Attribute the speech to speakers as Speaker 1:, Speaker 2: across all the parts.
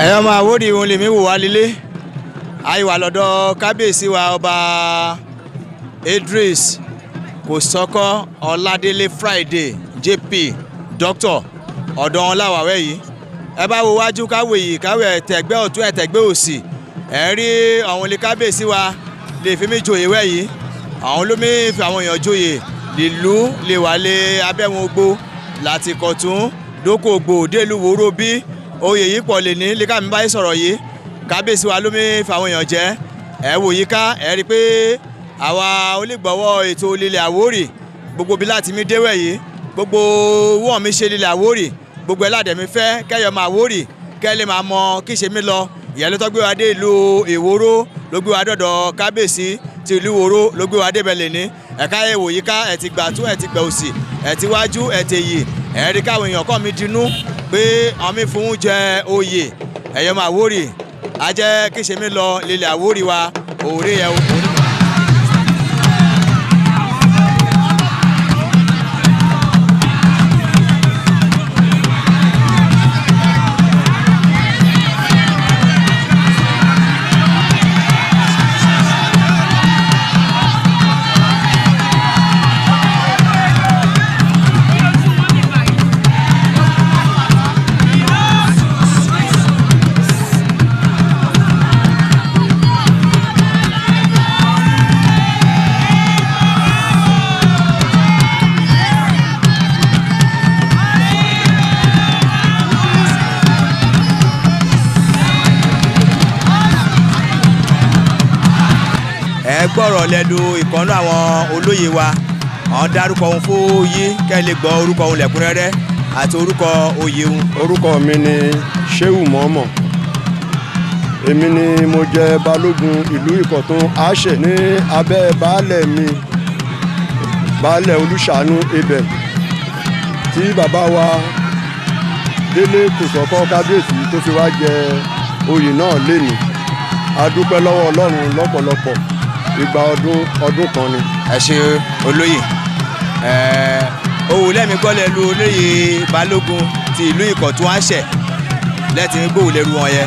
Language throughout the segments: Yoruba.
Speaker 1: ẹ̀yọ́ máa wóde ìwọ̀n lèmi wò wá lílé àyíwá lọ́dọ̀ kábíyèsí wa ọba Idris Kòsọ́kọ́ Ọládélé Friday JP Doctor ọ̀dọ̀ wọn láwàwẹ̀ yìí ẹ bá wo wájú káwé yìí káwé ẹ̀tẹ̀gbẹ́ ọ̀tún ẹ̀tẹ̀gbẹ́ òsì ẹ̀ rí àwọn ilé kábíyèsí wa lè fi mí joyè wẹ̀ yìí àwọn ló mi fi àwọn èèyàn joyè lílù lè wà lé abẹ́wọn ogbó láti Kọ̀tún dókògbò délùú wòró bí oyè yìí pọ̀ lè ní líka mi báyìí sọ̀rọ̀ yìí kábíyèsí wa ló mi fi àwọn èèyàn jẹ́ ẹ wò yí ká ẹ rí pé àwa onígbọ̀wọ́ ètò lílẹ̀ Àwórì gbogbo bí láti mi déwẹ̀ yìí gbogbo wọ́n mi ṣe lílẹ̀ Àwórì gbogbo ẹ̀ ládẹ̀mí fẹ́ kẹ́yọ̀ máa Àwórì kẹ́ lè máa mọ kí ṣe mí lọ ìyẹn ló tó gbé wa dé ìlú Ìwòrò ló gbé wa dọ̀dọ̀ kábíyèsí ti ìlú Ìwòrò ló gbé wa dé bẹ̀lẹ̀ ní ẹ̀ka ẹ̀wò yìí ká ẹ̀ ti gbà tún ẹ̀ ti gbà òsì ẹ̀ ti wájú ẹ̀ ti yì ẹ̀ rí káwọn èèyàn kọ́ mi dinú pé àwọn mi fún jẹ oyè ẹ̀yọ́ máa Àwórì á jẹ́ kí ṣe mí lọ lílẹ̀ Àwórì wa òwúrẹ́ yẹ gbọ́rọ̀ lẹ́nu ìkànnú àwọn olóyè wa àwọn dárúkọ ohun fún yí kẹ́ lè gbọ́ orúkọ ohun lẹ́kúnrẹ́rẹ́ àti orúkọ oyè ohun.
Speaker 2: orúkọ mi ni Shehu Mọ́mọ́ èmi ni mo jẹ balógun ìlú Ìkọ̀tún Àṣẹ ní abẹ́ baálẹ̀ mi baálẹ̀ Olúṣàánú Abel tí bàbá wa Délé Kòsọ́kọ́ kábíyèsí tó fi wá jẹ oyè náà lénìí a dúpẹ́ lọ́wọ́ Ọlọ́run lọ́pọ̀lọpọ̀ ìgbà ọdún kan ni.
Speaker 1: ẹ ṣe olóyè owó lẹ́mi gbọ́ lẹ́lu olóyè balógun ti ìlú Ìkọ̀tún Àṣẹ lẹ́tì ń gbòwò lẹ́rú wọn yẹ.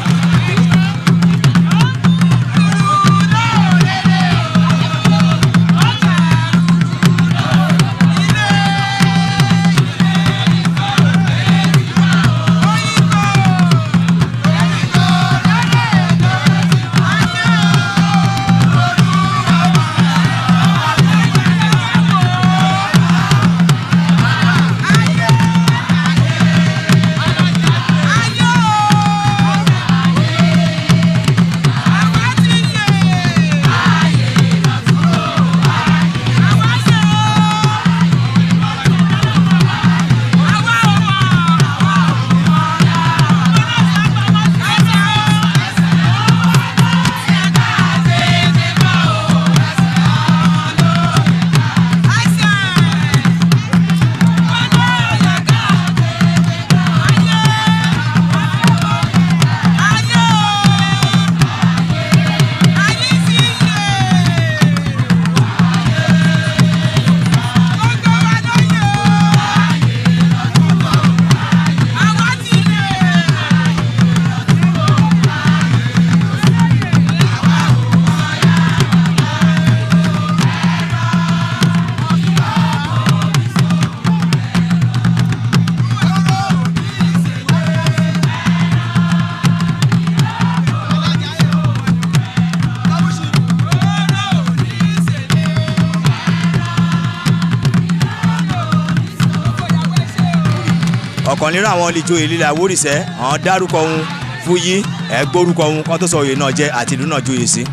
Speaker 1: ọ̀kan nínú àwọn olùjòyè lílẹ̀ Àwórì sẹ́ àwọn dárúkọ ohun fún yí ẹ gbórúkọ ohun kan tó sọ oyè náà jẹ́ àti ìlú náà joyè sí.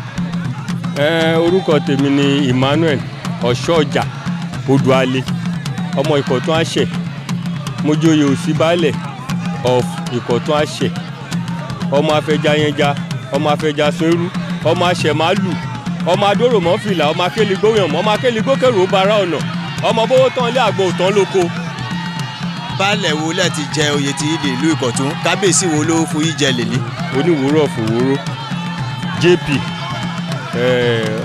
Speaker 3: orúkọ tèmi ni Emmanuel Ọ̀ṣọ́ọ̀jà Odùalé ọmọ Ìkọ̀tún Àṣẹ mo joyè òsì baálẹ̀ of Ìkọ̀tún Àṣẹ ọmọ afẹjayẹnja ọmọ afẹjasẹ́rú ọmọ àṣẹmálù ọmọ adóròmọ́fìlà ọmọ akéligbóyànmọ́ ọmọ akéligbókèrò bara ọ̀nà ọmọ bówó tán lé àgbò òtán lóko.
Speaker 1: baálẹ̀ wo láti jẹ oyè ti ilé ìlú Ìkọ̀tún kábíyèsí wo ló fún yí jẹ lèní.
Speaker 3: Oníwòrò fòwòrò JP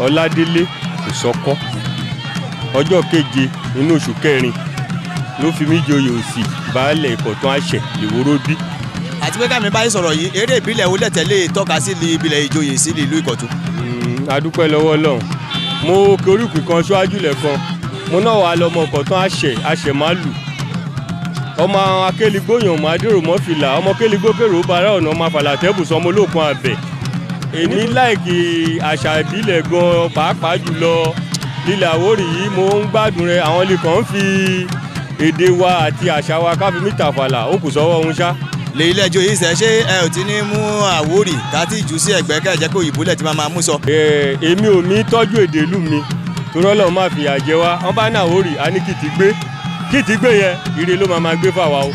Speaker 3: Ọládélé Kòsọ́kọ́ ọjọ́ 7 inú oṣù 4 ló fi mí joyè òsì baálẹ̀ Ìkọ̀tún Àṣẹ Ìwòrò bí.
Speaker 1: àti pé kámi báyìí sọ̀rọ̀ yìí eré ìbílẹ̀ wo lẹ́tẹ̀lé tọ́ka sí ìbílẹ̀ ìjòyè sí ìlú Ìkọ̀tún.
Speaker 3: adúpẹ́ lọ́wọ́ Ọlọ́run mo koríko kan ṣáájú lẹ́kan mo náà wà lọ́mọ Ìkọ̀tún àṣẹ máa lù ọmọ akéligbóyàn màdúró mọ́fìlà ọmọ kéligbókèrò bára ọ̀nà ọmọ àfàlàtẹ́bùsọ ọmọ olókun àbẹ̀ èmi láìkì àṣà ìbílẹ̀ gan pàápàá jùlọ lílẹ̀ Àwórì yìí mo ń gbádùn rẹ̀ àwọn ilé kan ń fi èdè wa àti àṣà wa káfí mítà fàlà ó kù sọ́wọ́ ohun ṣá.
Speaker 1: lè ilé ẹjọ́ yìí sẹ́ ṣé ẹ ò ti ní mú Àwórì káàtì jù sí ẹgbẹ́ kẹ́ẹ̀jẹ́ kó òyìnbó lẹ̀ ti máa mú sọ.
Speaker 3: èmi ò ní tọ́jú èdè ìlú mi torí Ọlọ́run máa fìyà jẹ wá wọ́n bá ní Àwórì á ní kìtìgbé yẹn ire ló máa gbé fáwa o.